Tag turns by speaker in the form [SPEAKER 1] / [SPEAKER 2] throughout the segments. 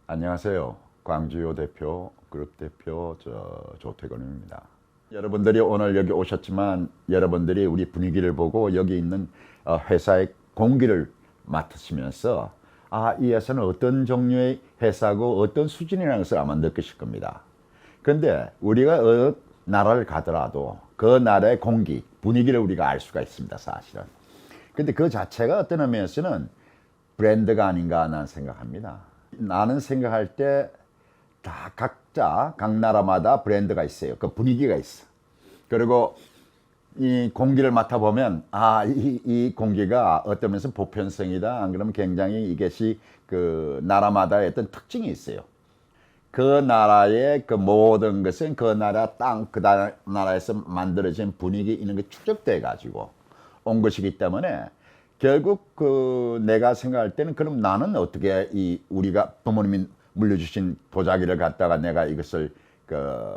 [SPEAKER 1] 안녕하세요. 광주요 대표, 그룹 대표 조태건입니다. 여러분들이 오늘 여기 오셨지만 여러분들이 우리 분위기를 보고 여기 있는 회사의 공기를 맡으시면서 이 회사는 어떤 종류의 회사고 어떤 수준이라는 것을 아마 느끼실 겁니다. 그런데 우리가 어느 나라를 가더라도 그 나라의 공기, 분위기를 우리가 알 수가 있습니다, 사실은. 근데 그 자체가 어떤 의미에서는 브랜드가 아닌가 나는 생각합니다. 나는 생각할 때 다 각자 각 나라마다 브랜드가 있어요. 그 분위기가 있어. 그리고 이 공기를 맡아보면 이 공기가 어떤 면에서 보편성이다. 안 그러면 굉장히 이것이 그 나라마다의 어떤 특징이 있어요. 그 나라의 그 모든 것은 그 나라 땅, 그 나라에서 만들어진 분위기 이런 게 축적돼 가지고 온 것이기 때문에 결국 그 내가 생각할 때는 그럼 나는 어떻게 이 우리가 부모님이 물려주신 도자기를 갖다가 내가 이것을 그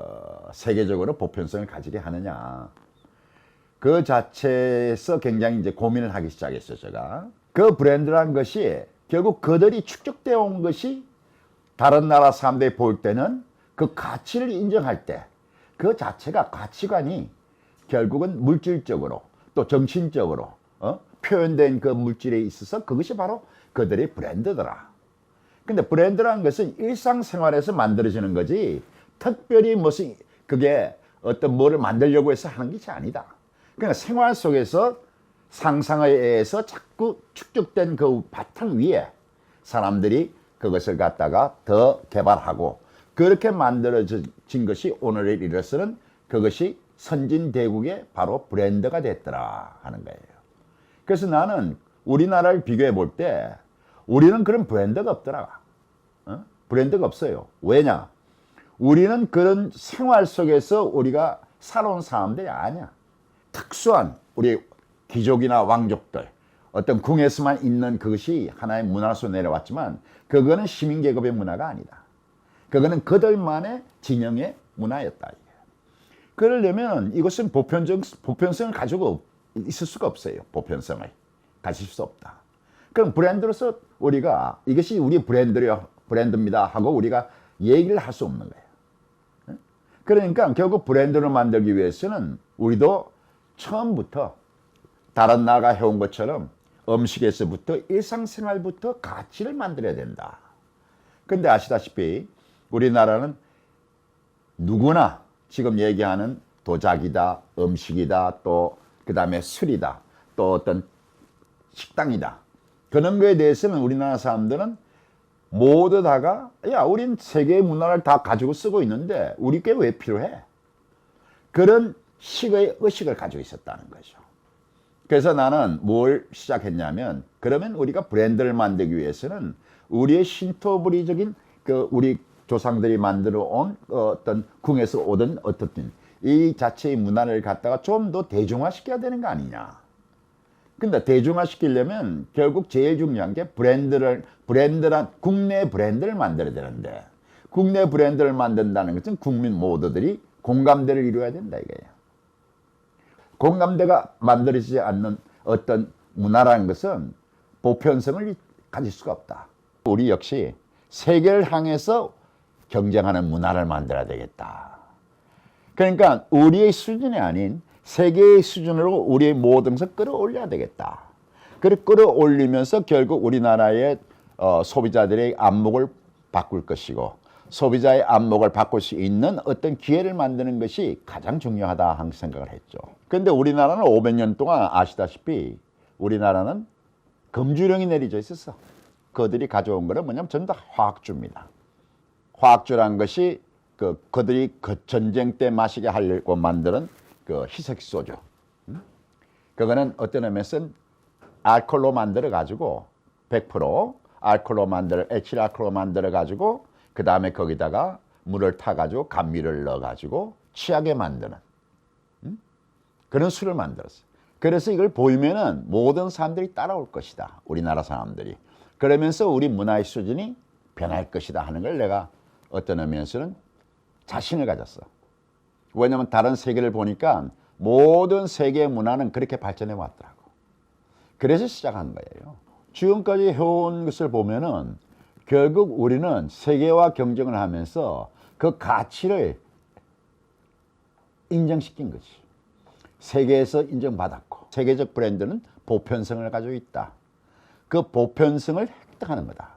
[SPEAKER 1] 세계적으로 보편성을 가지게 하느냐. 그 자체에서 굉장히 이제 고민을 하기 시작했어요, 제가. 그 브랜드란 것이 결국 그들이 축적되어 온 것이 다른 나라 사람들이 볼 때는 그 가치를 인정할 때 그 자체가 가치관이 결국은 물질적으로 또 정신적으로 표현된 그 물질에 있어서 그것이 바로 그들의 브랜드더라. 근데 브랜드라는 것은 일상생활에서 만들어지는 거지 특별히 무슨 그게 어떤 뭐를 만들려고 해서 하는 것이 아니다. 그러니까 생활 속에서 상상에 의해서 자꾸 축적된 그 바탕 위에 사람들이 그것을 갖다가 더 개발하고 그렇게 만들어진 것이 오늘에 이르러서는 그것이 선진대국의 바로 브랜드가 됐더라 하는 거예요. 그래서 나는 우리나라를 비교해 볼 때 우리는 그런 브랜드가 없더라. 브랜드가 없어요. 왜냐? 우리는 그런 생활 속에서 우리가 살아온 사람들이 아니야. 특수한 우리 귀족이나 왕족들, 어떤 궁에서만 있는 그것이 하나의 문화로서 내려왔지만 그거는 시민계급의 문화가 아니다. 그거는 그들만의 진영의 문화였다. 그러려면 이것은 보편성을 가지고 있을 수가 없어요. 보편성을 가질 수 없다. 그럼 브랜드로서 우리가 이것이 우리 브랜드입니다 하고 우리가 얘기를 할 수 없는 거예요. 그러니까 결국 브랜드를 만들기 위해서는 우리도 처음부터 다른 나라가 해온 것처럼 음식에서부터 일상생활부터 가치를 만들어야 된다. 근데 아시다시피 우리나라는 누구나 지금 얘기하는 도자기다, 음식이다, 또 그 다음에 술이다, 또 어떤 식당이다. 그런 거에 대해서는 우리나라 사람들은 모두 다가 우린 세계의 문화를 다 가지고 쓰고 있는데 우리 게 왜 필요해? 그런 식의 의식을 가지고 있었다는 거죠. 그래서 나는 뭘 시작했냐면 그러면 우리가 브랜드를 만들기 위해서는 우리의 신토부리적인 그 우리 조상들이 만들어 온 어떤 궁에서 오던 어떻든 이 자체의 문화를 갖다가 좀 더 대중화시켜야 되는 거 아니냐. 근데 대중화시키려면 결국 제일 중요한 게 브랜드란 국내 브랜드를 만들어야 되는데 국내 브랜드를 만든다는 것은 국민 모두들이 공감대를 이루어야 된다 이거예요. 공감대가 만들어지지 않는 어떤 문화라는 것은 보편성을 가질 수가 없다. 우리 역시 세계를 향해서 경쟁하는 문화를 만들어야 되겠다. 그러니까 우리의 수준이 아닌 세계의 수준으로 우리의 모든 것을 끌어올려야 되겠다. 그리고 끌어올리면서 결국 우리나라의 소비자들의 안목을 바꿀 것이고 소비자의 안목을 바꿀 수 있는 어떤 기회를 만드는 것이 가장 중요하다 하는 생각을 했죠. 그런데 우리나라는 500년 동안 아시다시피 우리나라는 금주령이 내려져 있었어. 그들이 가져온 거는 뭐냐면 전부 다 화학주입니다. 화학주란 것이 그들이 그 전쟁 때 마시게 하려고 만드는 그 희색 소주. 그거는 어떤 의미에서는 알코올로 만들어 가지고 100% 알코올로 에틸 알코올로 만들어 가지고 그 다음에 거기다가 물을 타 가지고 감미를 넣어 가지고 취하게 만드는 그런 술을 만들었어요. 그래서 이걸 보이면은 모든 사람들이 따라올 것이다. 우리나라 사람들이. 그러면서 우리 문화의 수준이 변할 것이다 하는 걸 내가 어떤 의미에서는 자신을 가졌어. 왜냐하면 다른 세계를 보니까 모든 세계의 문화는 그렇게 발전해 왔더라고. 그래서 시작한 거예요. 지금까지 해온 것을 보면은 결국 우리는 세계와 경쟁을 하면서 그 가치를 인정시킨 거지. 세계에서 인정받았고 세계적 브랜드는 보편성을 가지고 있다. 그 보편성을 획득하는 거다.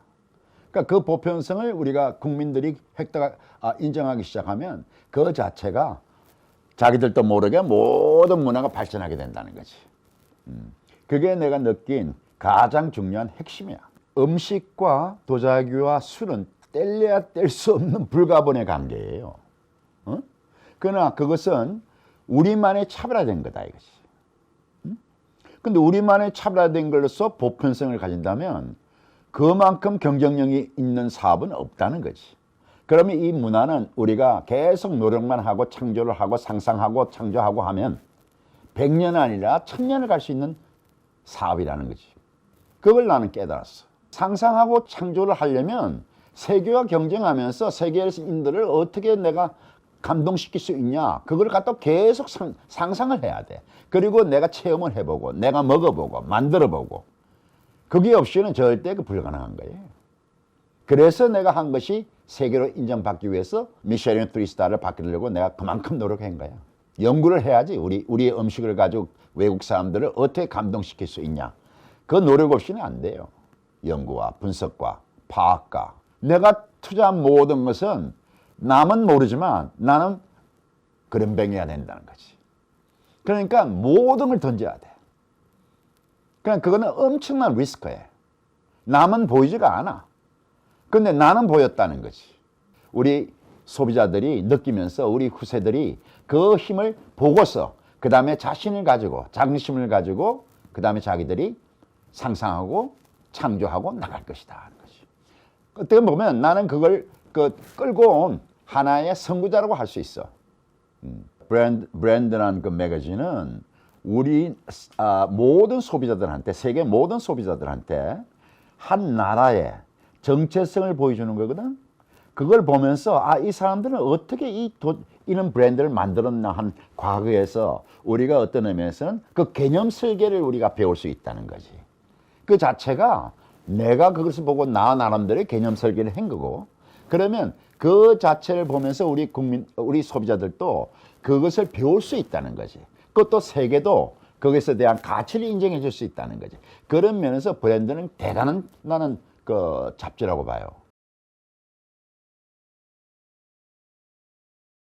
[SPEAKER 1] 그러니까 그 보편성을 우리가 국민들이 인정하기 시작하면 그 자체가 자기들도 모르게 모든 문화가 발전하게 된다는 거지. 그게 내가 느낀 가장 중요한 핵심이야. 음식과 도자기와 술은 뗄래야 뗄 수 없는 불가분의 관계예요. 그러나 그것은 우리만의 차별화된 거다 이것이. 근데 우리만의 차별화된 걸로서 보편성을 가진다면 그만큼 경쟁력이 있는 사업은 없다는 거지. 그러면 이 문화는 우리가 계속 노력만 하고 창조를 하고 상상하고 창조하고 하면 100년 아니라 1000년을 갈 수 있는 사업이라는 거지. 그걸 나는 깨달았어. 상상하고 창조를 하려면 세계와 경쟁하면서 세계인들을 어떻게 내가 감동시킬 수 있냐, 그걸 갖다 계속 상상을 해야 돼. 그리고 내가 체험을 해보고 내가 먹어보고 만들어보고, 그게 없이는 절대 불가능한 거예요. 그래서 내가 한 것이 세계로 인정받기 위해서 미쉐린 3스타를 받으려고 내가 그만큼 노력한 거야. 연구를 해야지. 우리의 음식을 가지고 외국 사람들을 어떻게 감동시킬 수 있냐, 그 노력 없이는 안 돼요. 연구와 분석과 파악과. 내가 투자한 모든 것은 남은 모르지만 나는 그런뱅이가 된다는 거지. 그러니까 모든 걸 던져야 돼. 그러니까 그거는 엄청난 리스크예요. 남은 보이지가 않아. 근데 나는 보였다는 거지. 우리 소비자들이 느끼면서 우리 후세들이 그 힘을 보고서 그 다음에 자신을 가지고 자긍심을 가지고 그 다음에 자기들이 상상하고 창조하고 나갈 것이다 하는 거지. 어떻게 보면 나는 그걸 끌고 온 하나의 선구자라고 할 수 있어. 브랜드라는 그 매거진은 우리 모든 소비자들한테, 세계 모든 소비자들한테 한 나라의 정체성을 보여주는 거거든. 그걸 보면서 이 사람들은 어떻게 이런 브랜드를 만들었나 한 과거에서 우리가 어떤 의미에서는 그 개념 설계를 우리가 배울 수 있다는 거지. 그 자체가 내가 그것을 보고 나 나름대로 개념 설계를 한 거고, 그러면 그 자체를 보면서 우리 소비자들도 그것을 배울 수 있다는 거지. 그것도 세계도 그것에 대한 가치를 인정해 줄 수 있다는 거지. 그런 면에서 브랜드는 대단한 나는 그 잡지라고 봐요.